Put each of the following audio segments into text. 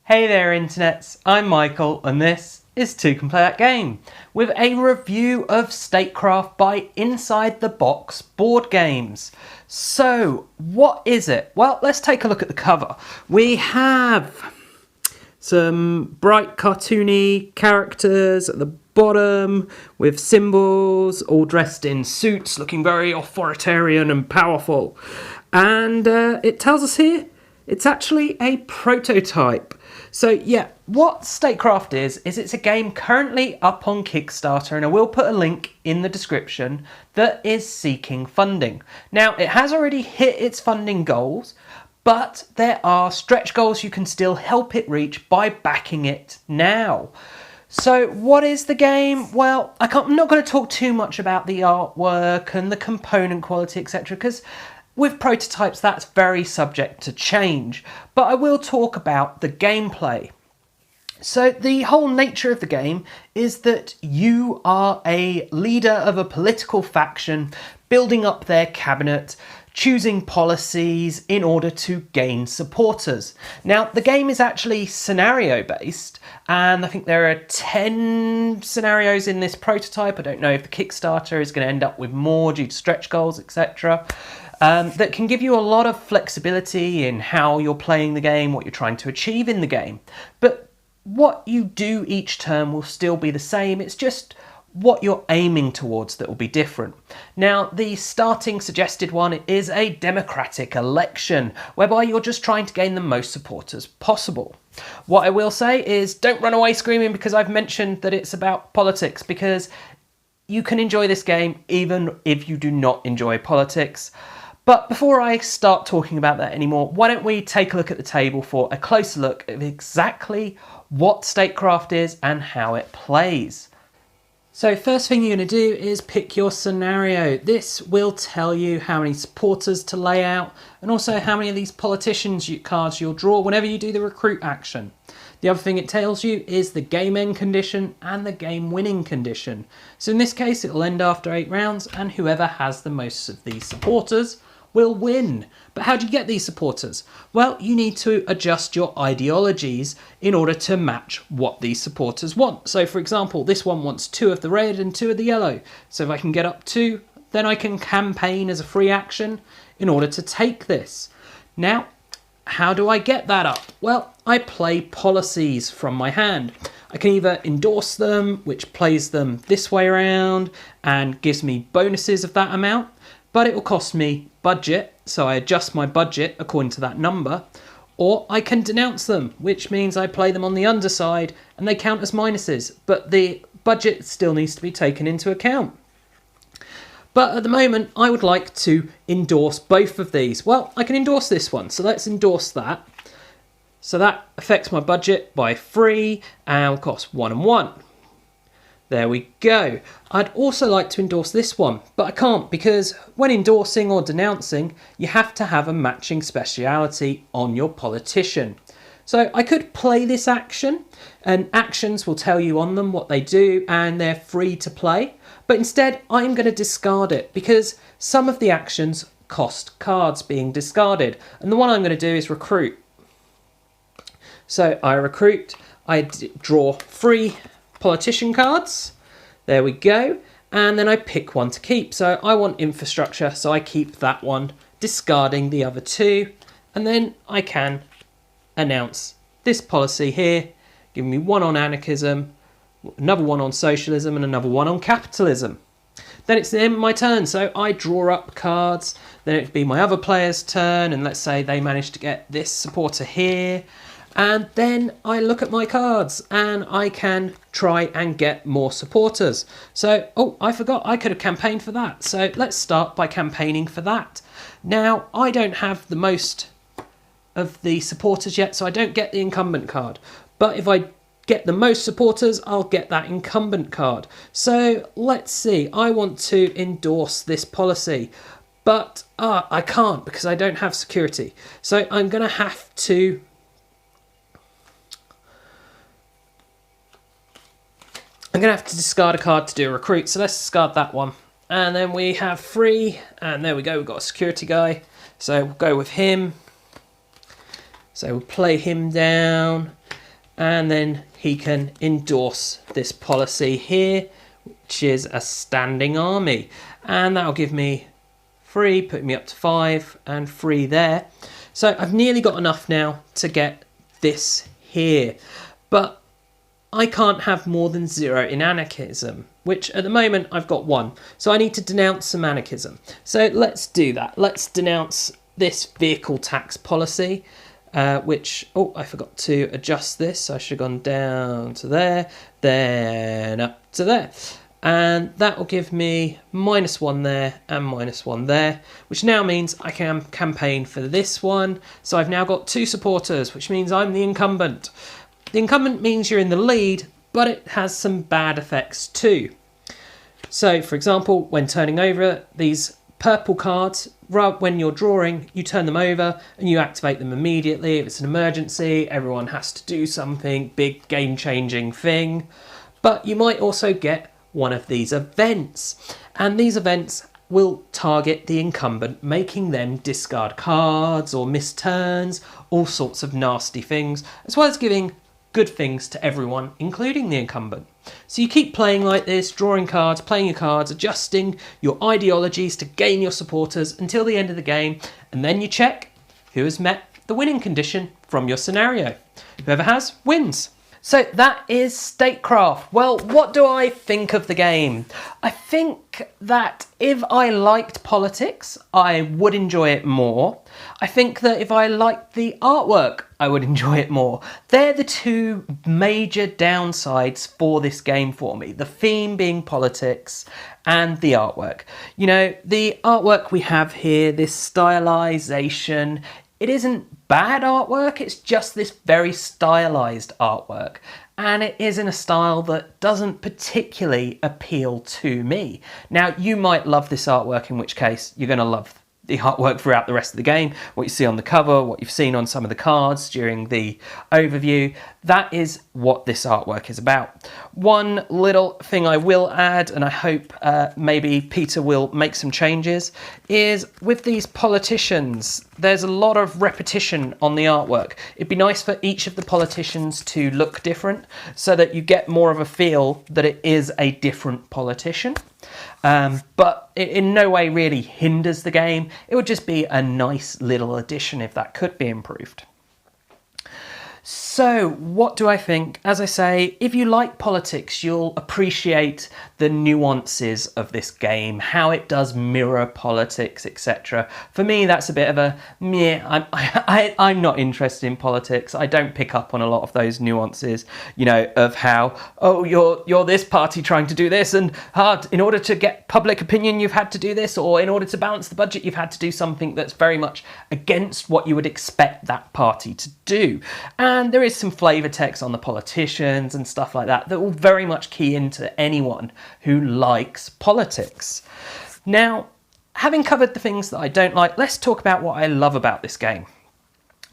Hey there internets, I'm Michael and this is Two Can Play That Game with a review of Statecraft by Inside the Box Board Games. So, what is it? Well, let's take a look at the cover. We have some bright cartoony characters at the bottom with symbols, all dressed in suits, looking very authoritarian and powerful. And it tells us here it's actually a prototype. So yeah, what Statecraft is it's a game currently up on Kickstarter, and I will put a link in the description, that is seeking funding. Now, it has already hit its funding goals, but there are stretch goals you can still help it reach by backing it now. So what is the game? Well, I'm not going to talk too much about the artwork and the component quality, etc., because with prototypes, that's very subject to change, but I will talk about the gameplay. So the whole nature of the game is that you are a leader of a political faction, building up their cabinet, choosing policies in order to gain supporters. Now, the game is actually scenario-based, and I think there are 10 scenarios in this prototype. I don't know if the Kickstarter is going to end up with more due to stretch goals, etc. That can give you a lot of flexibility in how you're playing the game, what you're trying to achieve in the game. But what you do each turn will still be the same. It's just what you're aiming towards that will be different. Now, the starting suggested one is a democratic election, whereby you're just trying to gain the most supporters possible. What I will say is don't run away screaming because I've mentioned that it's about politics, because you can enjoy this game even if you do not enjoy politics. But before I start talking about that anymore, why don't we take a look at the table for a closer look at exactly what Statecraft is and how it plays. So first thing you're going to do is pick your scenario. This will tell you how many supporters to lay out, and also how many of these politicians cards you'll draw whenever you do the recruit action. The other thing it tells you is the game end condition and the game winning condition. So in this case, it'll end after 8 rounds, and whoever has the most of these supporters will win. But how do you get these supporters? Well, you need to adjust your ideologies in order to match what these supporters want. So for example, this one wants 2 of the red and 2 of the yellow. So if I can get up 2, then I can campaign as a free action in order to take this. Now, how do I get that up? Well, I play policies from my hand. I can either endorse them, which plays them this way around and gives me bonuses of that amount, but it will cost me budget, so I adjust my budget according to that number, or I can denounce them, which means I play them on the underside and they count as minuses, but the budget still needs to be taken into account. But at the moment, I would like to endorse both of these. Well, I can endorse this one, so let's endorse that. So that affects my budget by 3 and will cost 1 and 1. There we go. I'd also like to endorse this one, but I can't, because when endorsing or denouncing, you have to have a matching speciality on your politician. So I could play this action, and actions will tell you on them what they do, and they're free to play. But instead, I'm going to discard it, because some of the actions cost cards being discarded. And the one I'm going to do is recruit. So I recruit, I draw 3 politician cards, there we go, and then I pick one to keep. So I want infrastructure, so I keep that one, discarding the other 2, and then I can announce this policy here, giving me 1 on anarchism, another 1 on socialism, and another 1 on capitalism. Then it's then my turn, so I draw up cards, then it'd be my other player's turn, and let's say they managed to get this supporter here, and then I look at my cards and I can try and get more supporters. So, oh, I forgot, I could have campaigned for that. So let's start by campaigning for that. Now, I don't have the most of the supporters yet, so I don't get the incumbent card. But if I get the most supporters, I'll get that incumbent card. So let's see, I want to endorse this policy, but I can't because I don't have security. So I'm going to have to discard a card to do a recruit. So let's discard that one. And then we have 3, and there we go, we've got a security guy. So we'll go with him. So we'll play him down. and then he can endorse this policy here, which is a standing army, and that'll give me 3, putting me up to 5, and 3 there. So I've nearly got enough now to get this here, but I can't have more than 0 in anarchism, which at the moment I've got 1. So I need to denounce some anarchism. So let's do that. Let's denounce this vehicle tax policy, which, oh, I forgot to adjust this. I should have gone down to there, then up to there. And that will give me -1 there and -1 there, which now means I can campaign for this one. So I've now got 2 supporters, which means I'm the incumbent. The incumbent means you're in the lead, but it has some bad effects too. So, for example, when turning over these purple cards, when you're drawing, you turn them over and you activate them immediately. If it's an emergency, everyone has to do something, big game-changing thing. But you might also get one of these events, and these events will target the incumbent, making them discard cards or miss turns, all sorts of nasty things, as well as giving good things to everyone, including the incumbent. So you keep playing like this, drawing cards, playing your cards, adjusting your ideologies to gain your supporters until the end of the game, and then you check who has met the winning condition from your scenario. Whoever has, wins. So that is Statecraft. Well, what do I think of the game? I think that if I liked politics, I would enjoy it more. I think that if I liked the artwork, I would enjoy it more. They're the 2 major downsides for this game for me. The theme being politics and the artwork. You know, the artwork we have here, this stylization, it isn't bad artwork, it's just this very stylized artwork. And it is in a style that doesn't particularly appeal to me. Now, you might love this artwork, in which case you're going to love the artwork throughout the rest of the game. What you see on the cover, what you've seen on some of the cards during the overview, that is what this artwork is about. One little thing I will add, and I hope maybe Peter will make some changes, is with these politicians, there's a lot of repetition on the artwork. It'd be nice for each of the politicians to look different so that you get more of a feel that it is a different politician. But it in no way really hinders the game. It would just be a nice little addition if that could be improved. So, what do I think? As I say, if you like politics, you'll appreciate the nuances of this game, how it does mirror politics, etc. For me, that's a bit of a meh. I'm not interested in politics. I don't pick up on a lot of those nuances, you know, of how, oh, you're this party trying to do this, and in order to get public opinion, you've had to do this, or in order to balance the budget, you've had to do something that's very much against what you would expect that party to do. And there is some flavour text on the politicians and stuff like that that will very much key into anyone who likes politics. Now, having covered the things that I don't like, let's talk about what I love about this game.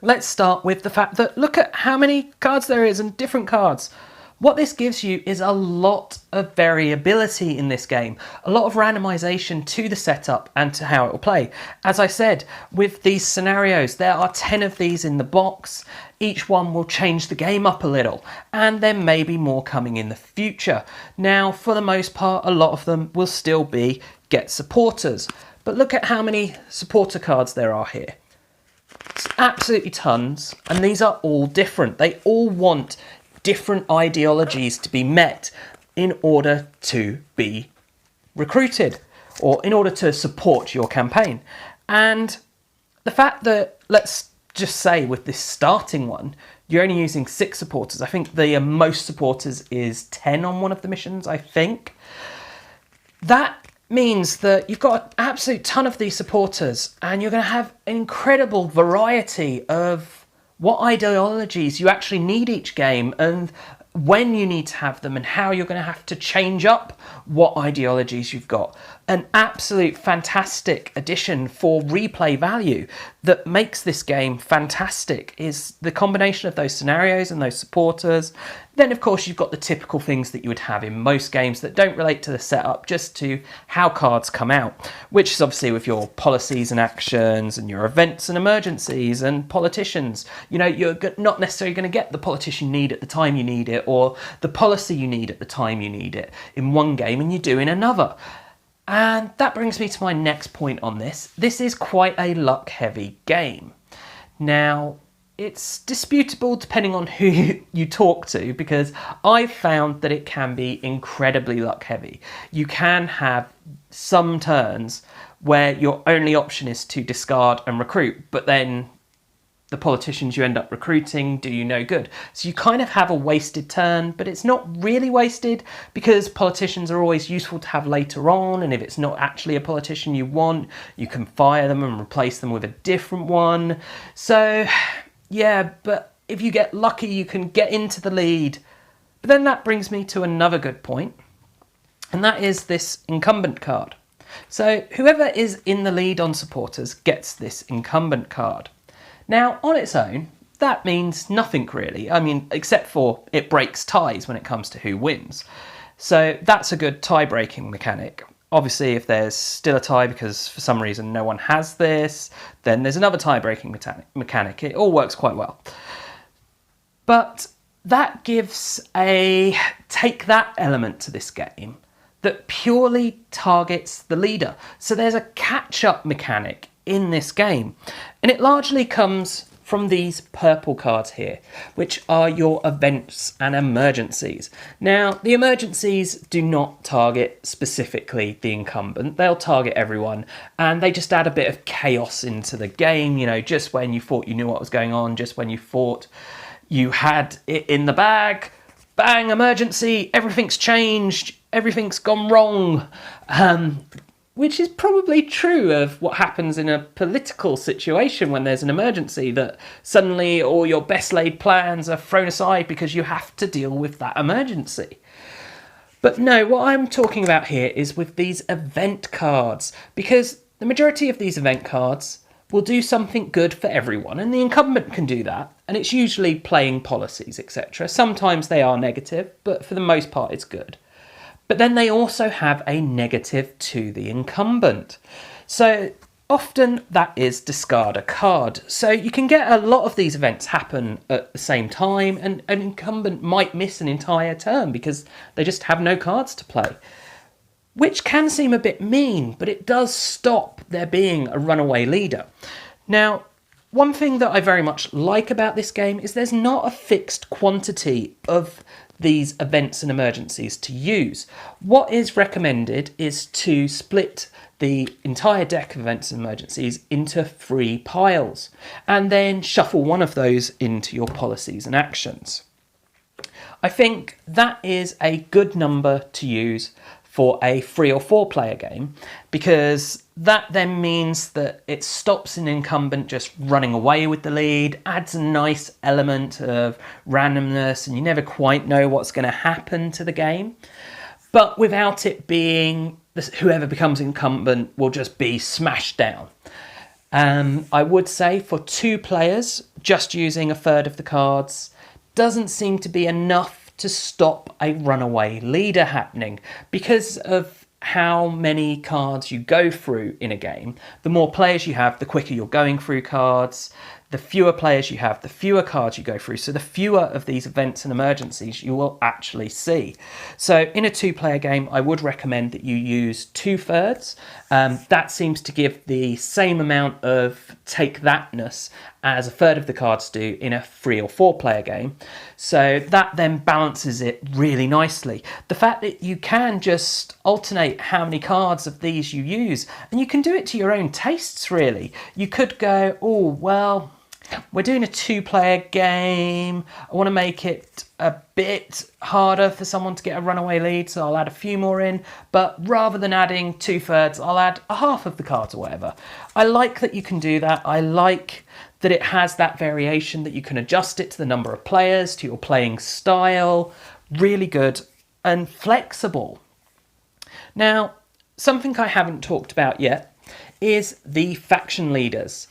Let's start with the fact that look at how many cards there is and different cards. What this gives you is a lot of variability in this game, a lot of randomization to the setup and to how it will play. As I said, with these scenarios, there are 10 of these in the box. Each one will change the game up a little, and there may be more coming in the future. Now, for the most part, a lot of them will still be get supporters. But look at how many supporter cards there are here. It's absolutely tons, and these are all different. They all want different ideologies to be met in order to be recruited or in order to support your campaign. And the fact that, let's just say with this starting one, you're only using 6 supporters. I think the most supporters is 10 on one of the missions, I think. That means that you've got an absolute ton of these supporters, and you're going to have an incredible variety of what ideologies you actually need each game, and when you need to have them, and how you're going to have to change up what ideologies you've got. An absolute fantastic addition for replay value. that makes this game fantastic is the combination of those scenarios and those supporters. Then, of course, you've got the typical things that you would have in most games that don't relate to the setup, just to how cards come out, which is obviously with your policies and actions and your events and emergencies and politicians. You know, you're not necessarily going to get the politician you need at the time you need it, or the policy you need at the time you need it in one game and you do in another. And that brings me to my next point on this. This is quite a luck-heavy game. Now, it's disputable depending on who you talk to, because I've found that it can be incredibly luck-heavy. You can have some turns where your only option is to discard and recruit, but then the politicians you end up recruiting do you no good. So you kind of have a wasted turn, but it's not really wasted because politicians are always useful to have later on, and if it's not actually a politician you want, you can fire them and replace them with a different one. So yeah, but if you get lucky, you can get into the lead. But then that brings me to another good point, and that is this incumbent card. So whoever is in the lead on supporters gets this incumbent card. Now, on its own, that means nothing really. I mean, except for it breaks ties when it comes to who wins. So that's a good tie-breaking mechanic. Obviously, if there's still a tie because for some reason no one has this, then there's another tie-breaking mechanic. It all works quite well. But that gives a take that element to this game that purely targets the leader. So there's a catch-up mechanic in this game, and it largely comes from these purple cards here, which are your events and emergencies. Now, the emergencies do not target specifically the incumbent. They'll target everyone, and they just add a bit of chaos into the game. You know, just when you thought you knew what was going on, just when you thought you had it in the bag, bang, emergency, everything's changed, everything's gone wrong. Which is probably true of what happens in a political situation when there's an emergency, that suddenly all your best laid plans are thrown aside because you have to deal with that emergency. But no, what I'm talking about here is with these event cards, because the majority of these event cards will do something good for everyone, and the incumbent can do that, and it's usually playing policies, etc. Sometimes they are negative, but for the most part it's good. But then they also have a negative to the incumbent. So often that is discard a card. So you can get a lot of these events happen at the same time, and an incumbent might miss an entire turn because they just have no cards to play. Which can seem a bit mean, but it does stop there being a runaway leader. Now, one thing that I very much like about this game is there's not a fixed quantity of these events and emergencies to use. What is recommended is to split the entire deck of events and emergencies into 3 piles, and then shuffle one of those into your policies and actions. I think that is a good number to use for a 3 or 4 player game, because that then means that it stops an incumbent just running away with the lead, adds a nice element of randomness, and you never quite know what's going to happen to the game, but without it being whoever becomes incumbent will just be smashed down. I would say for 2 players, just using a third of the cards doesn't seem to be enough to stop a runaway leader happening, because of how many cards you go through in a game. The more players you have, the quicker you're going through cards. The fewer players you have, the fewer cards you go through. So the fewer of these events and emergencies you will actually see. So in a 2-player game, I would recommend that you use 2/3. That seems to give the same amount of take thatness as a third of the cards do in a 3 or 4-player game. So that then balances it really nicely. The fact that you can just alternate how many cards of these you use, and you can do it to your own tastes really. You could go, oh, well, we're doing a 2-player game. I want to make it a bit harder for someone to get a runaway lead, so I'll add a few more in. But rather than adding 2/3, I'll add a half of the cards or whatever. I like that you can do that. I like that it has that variation, that you can adjust it to the number of players, to your playing style. Really good and flexible. Now, something I haven't talked about yet is the faction leaders.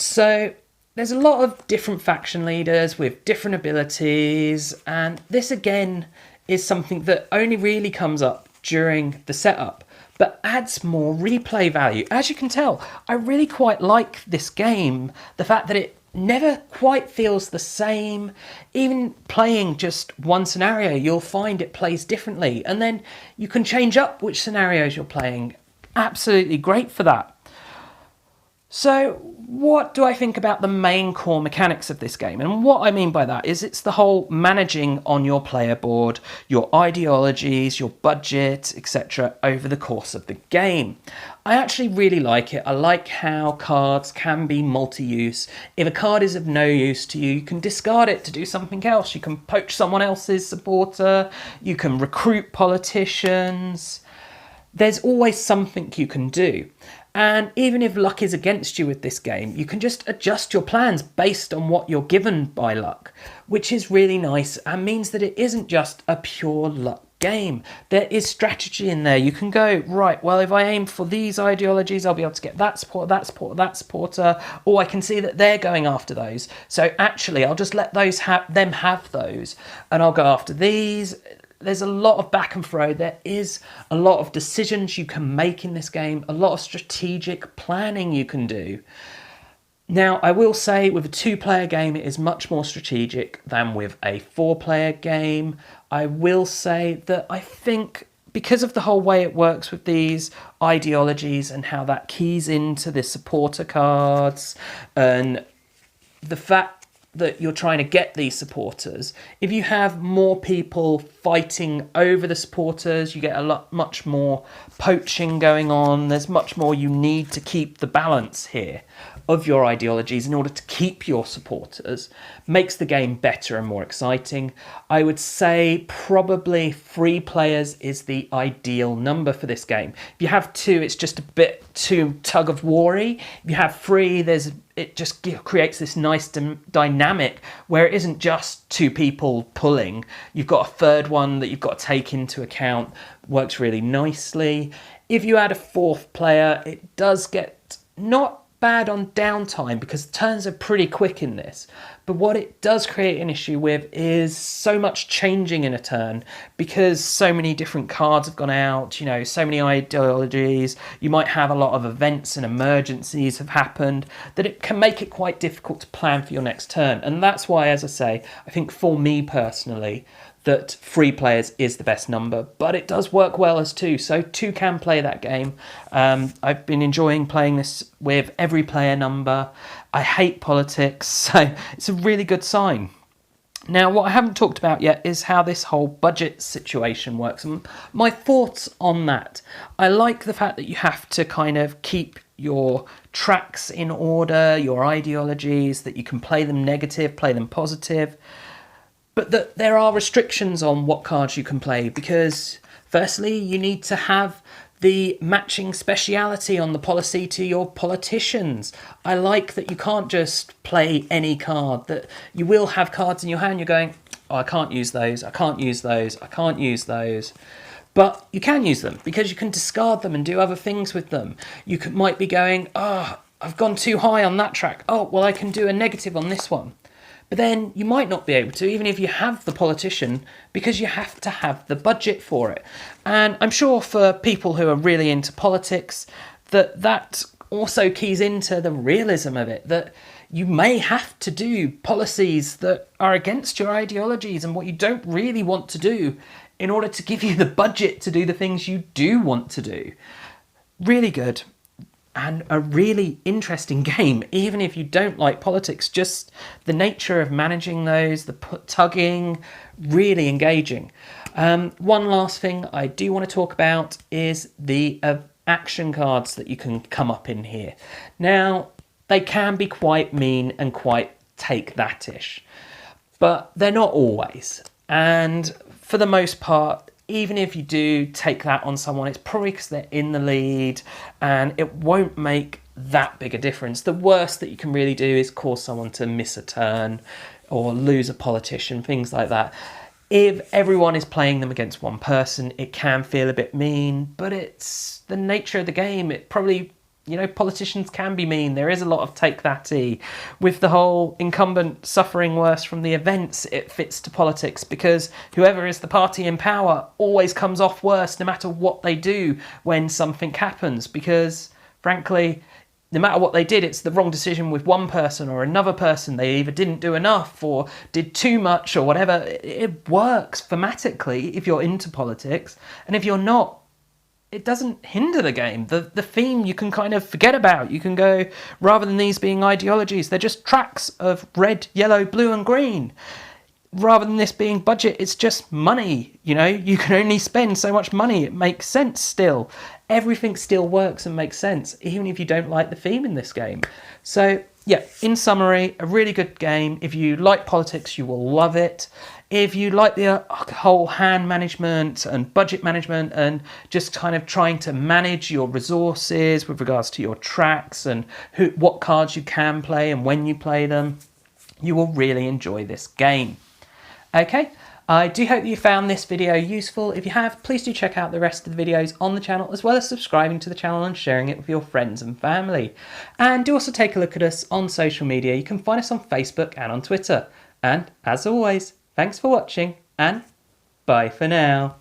So there's a lot of different faction leaders with different abilities, and this again is something that only really comes up during the setup, but adds more replay value. As you can tell, I really quite like this game. The fact that it never quite feels the same. Even playing just one scenario, you'll find it plays differently, and then you can change up which scenarios you're playing. Absolutely great for that. So what do I think about the main core mechanics of this game? And what I mean by that is it's the whole managing on your player board, your ideologies, your budget, etc. over the course of the game. I actually really like it. I like how cards can be multi-use. If a card is of no use to you, you can discard it to do something else. You can poach someone else's supporter. You can recruit politicians. There's always something you can do. And even if luck is against you with this game, you can just adjust your plans based on what you're given by luck, which is really nice and means that it isn't just a pure luck game. There is strategy in there. You can go, right, well, if I aim for these ideologies, I'll be able to get that supporter, that supporter, that supporter, or I can see that they're going after those. So actually, I'll just let them have those, and I'll go after these. There's a lot of back and fro. There is a lot of decisions you can make in this game, a lot of strategic planning you can do. Now, I will say with a 2-player game, it is much more strategic than with a 4-player game. I will say that I think because of the whole way it works with these ideologies and how that keys into the supporter cards and the fact that you're trying to get these supporters, if you have more people fighting over the supporters, you get much more poaching going on. There's much more you need to keep the balance here of your ideologies in order to keep your supporters. Makes the game better and more exciting. I would say probably 3 players is the ideal number for this game. If you have 2, it's just a bit too tug of war-y. If you have 3, it just creates this nice dynamic where it isn't just 2 people pulling. You've got a third one that you've got to take into account. Works really nicely. If you add a 4th player, it does get not bad on downtime because turns are pretty quick in this. But what it does create an issue with is so much changing in a turn because so many different cards have gone out, so many ideologies. You might have a lot of events and emergencies have happened that it can make it quite difficult to plan for your next turn. And that's why, as I say, I think for me personally, that 3 players is the best number, but it does work well as 2, so 2 can play that game. I've been enjoying playing this with every player number. I hate politics, so it's a really good sign. Now, what I haven't talked about yet is how this whole budget situation works, and my thoughts on that. I like the fact that you have to kind of keep your tracks in order, your ideologies, that you can play them negative, play them positive, but that there are restrictions on what cards you can play because, firstly, you need to have the matching speciality on the policy to your politicians. I like that you can't just play any card, that you will have cards in your hand, you're going, oh, I can't use those, I can't use those, I can't use those. But you can use them because you can discard them and do other things with them. You might be going, oh, I've gone too high on that track. Oh, well, I can do a negative on this one. But then you might not be able to, even if you have the politician, because you have to have the budget for it. And I'm sure for people who are really into politics, that also keys into the realism of it, that you may have to do policies that are against your ideologies and what you don't really want to do in order to give you the budget to do the things you do want to do. Really good. And a really interesting game, even if you don't like politics, just the nature of managing those, the tugging, really engaging. One last thing I do want to talk about is the action cards that you can come up in here. Now, they can be quite mean and quite take that-ish, but they're not always. And for the most part, even if you do take that on someone, it's probably because they're in the lead and it won't make that big a difference. The worst that you can really do is cause someone to miss a turn or lose a politician, things like that. If everyone is playing them against one person, it can feel a bit mean, but it's the nature of the game. It probably, you know, politicians can be mean. There is a lot of take that-y. With the whole incumbent suffering worse from the events, it fits to politics because whoever is the party in power always comes off worse no matter what they do when something happens, because frankly, no matter what they did, it's the wrong decision with one person or another person. They either didn't do enough or did too much or whatever. It works thematically if you're into politics, and if you're not, it doesn't hinder the game. The theme you can kind of forget about. You can go, rather than these being ideologies, they're just tracks of red, yellow, blue and green. Rather than this being budget, it's just money. You know, you can only spend so much money. It makes sense still. Everything still works and makes sense, even if you don't like the theme in this game. So yeah, in summary, a really good game. If you like politics, you will love it. If you like the whole hand management and budget management and just kind of trying to manage your resources with regards to your tracks and what cards you can play and when you play them, you will really enjoy this game. Okay, I do hope that you found this video useful. If you have, please do check out the rest of the videos on the channel, as well as subscribing to the channel and sharing it with your friends and family. And do also take a look at us on social media. You can find us on Facebook and on Twitter. And as always, thanks for watching and bye for now.